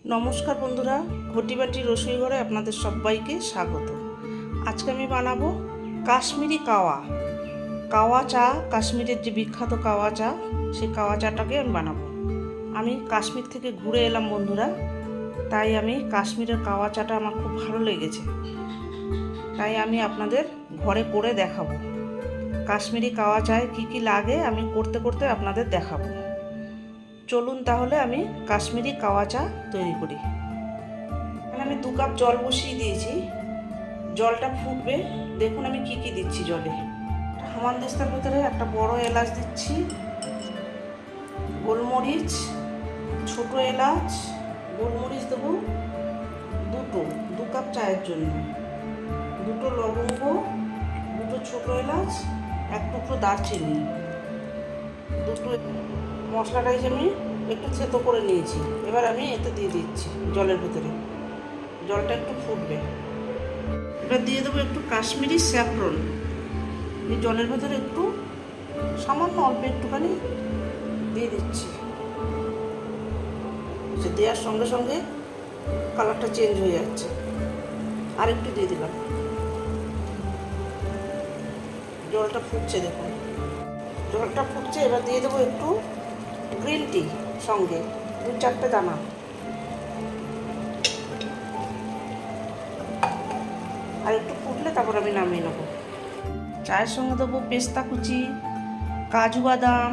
নমস্কার বন্ধুরা, ঘটিবাটি রসোই ঘরে আপনাদের সবাইকে স্বাগত। আজকে আমি বানাবো কাশ্মীরি কাওয়া কাওয়া চা। কাশ্মীরের যে বিখ্যাত কাওয়া চা, সেই কাওয়া চাটাকে আমি বানাবো। আমি কাশ্মীর থেকে ঘুরে এলাম বন্ধুরা, তাই আমি কাশ্মীরের কাওয়া চাটা আমার খুব ভালো লেগেছে, তাই আমি আপনাদের ঘরে করে দেখাবো। কাশ্মীরি কাওয়া চায় কী কী লাগে আমি করতে করতে আপনাদের দেখাবো। চলুন তাহলে আমি কাশ্মীরি কাওয়া চা তৈরি করি। এখানে আমি 2 কাপ জল বসিয়ে দিয়েছি, জলটা ফুটবে। দেখুন আমি কি কি দিচ্ছি জলে। হামানদিস্তার ভিতরে একটা বড় এলাচ দিচ্ছি, গোলমরিচ, ছোট এলাচ, গোলমরিচ দেবো দুটো, 2 কাপ চায়ের জন্য, 2টো লবঙ্গ, 2টো ছোট এলাচ, 1 টুকরো দারচিনি, 2টো মশলাটা আমি একটু থেতো করে নিয়েছি। এবার আমি এতে দিয়ে দিচ্ছি জলের ভিতরে, জলটা একটু ফুটবে। এবার দিয়ে দেবো একটু কাশ্মীরি স্যাফরন, এই জলের ভেতরে একটু সামান্য অল্প একটুখানি দিয়ে দিচ্ছি। দেওয়ার সঙ্গে সঙ্গে কালারটা চেঞ্জ হয়ে যাচ্ছে, আর একটু দিয়ে দিলাম। জলটা ফুটছে, দেখুন জলটা ফুটছে। এবার দিয়ে দেবো একটু গ্রিন টি, সঙ্গে 2-4টে দানা। আর একটু ফুটলে তারপর আমি নামিয়ে নেবো। চায়ের সঙ্গে দেবো পেস্তা কুচি, কাজু বাদাম,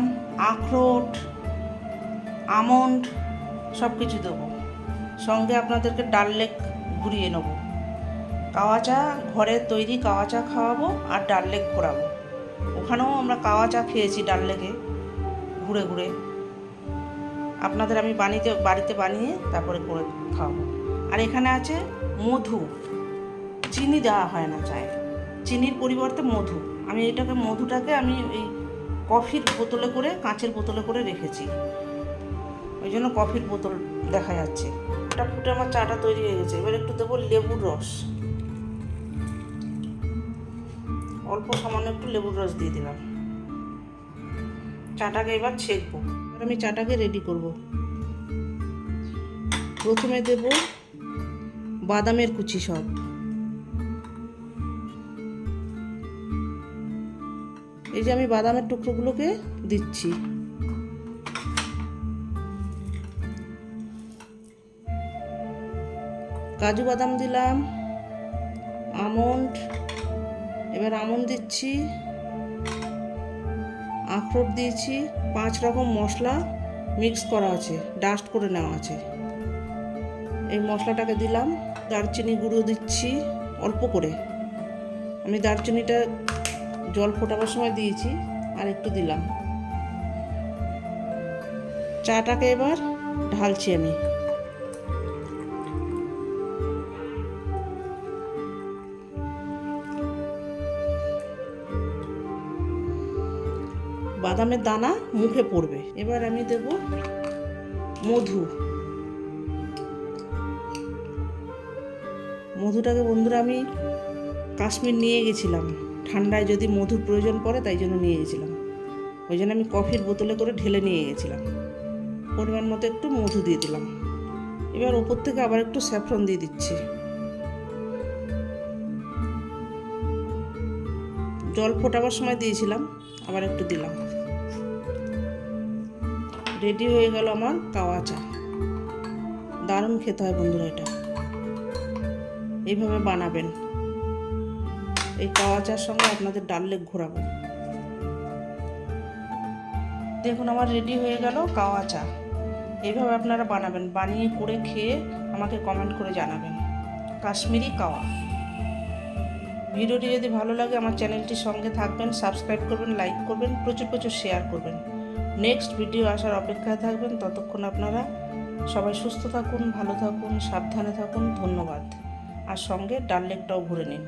আখরোট, আমন্ড, সব কিছু দেবো। সঙ্গে আপনাদেরকে ডাল লেক ঘুরিয়ে নেবো। কাওয়া চা, ঘরের তৈরি কাওয়া চা খাওয়াবো আর ডাল লেক ঘোরাবো। ওখানেও আমরা কাওয়া চা খেয়েছি ডাল লেকে ঘুরে ঘুরে। আপনাদের আমি বাড়িতে বানিয়ে তারপরে করে খাওয়াবো। আর এখানে আছে মধু, চিনি দেওয়া হয় না চায়ে, চিনির পরিবর্তে মধু। আমি মধুটাকে আমি এই কফির বোতলে করে, কাঁচের বোতলে করে রেখেছি, ওই জন্য কফির বোতল দেখা যাচ্ছে। এটা ফুটে আমার চাটা তৈরি হয়ে গেছে। এবার একটু দেবো লেবুর রস, অল্প সামান্য একটু লেবুর রস দিয়ে দিলাম। চাটাকে এবার ছেঁকবো। এবার আমি চাটাকে রেডি করব। প্রথমে দেব বাদামের কুচি সব, এই যে আমি বাদামের টুকরোগুলোকে দিচ্ছি। কাজু বাদাম দিলাম, আমন্ড, এবার আমন্ড দিচ্ছি, আখরোট দিয়েছি। 5 রকম মশলা মিক্স করা আছে, ডাস্ট করে নেওয়া আছে, এই মশলাটাকে দিলাম। দারচিনি গুঁড়ো দিচ্ছি অল্প করে, আমি দারচিনিটা জল ফোটাবার সময় দিয়েছি, আর একটু দিলাম। চাটাকে এবার ঢালছি আমি। বাদামের দানা মুখে পড়বে। এবার আমি দেব মধু। মধুটাকে বন্ধুরা আমি কাশ্মীর নিয়ে গেছিলাম, ঠান্ডায় যদি মধুর প্রয়োজন পড়ে তাই জন্য নিয়ে গেছিলাম। ওই জন্য আমি কফির বোতলে করে ঢেলে নিয়ে গেছিলাম। পরিমাণ মতো একটু মধু দিয়ে দিলাম। এবার ওপর থেকে আবার একটু স্যাফরন দিয়ে দিচ্ছি। জল ফোটাবার সময় দিয়েছিলাম, আবার একটু দিলাম। রেডি হয়ে গেল আমার কাওয়া চা। দারুণ খেতে হয় বন্ধুরা, এটা এইভাবে বানাবেন। এই কাওয়া চার সঙ্গে আপনাদের ডাল লেক ঘোরাবো। দেখুন আমার রেডি হয়ে গেল কাওয়া চা। এইভাবে আপনারা বানাবেন, বানিয়ে করে খেয়ে আমাকে কমেন্ট করে জানাবেন। কাশ্মীরি কাওয়া। ভিডিওটি যদি ভালো লাগে আমার চ্যানেলটির সঙ্গে থাকবেন, সাবস্ক্রাইব করবেন, লাইক করবেন, প্রচুর প্রচুর শেয়ার করবেন। নেক্সট ভিডিও আসার অপেক্ষায় থাকবেন। ততক্ষণ আপনারা সবাই সুস্থ থাকুন, ভালো থাকুন, সাবধানে থাকুন। ধন্যবাদ। আর সঙ্গে ডাল লেকটাও ঘুরে নিন।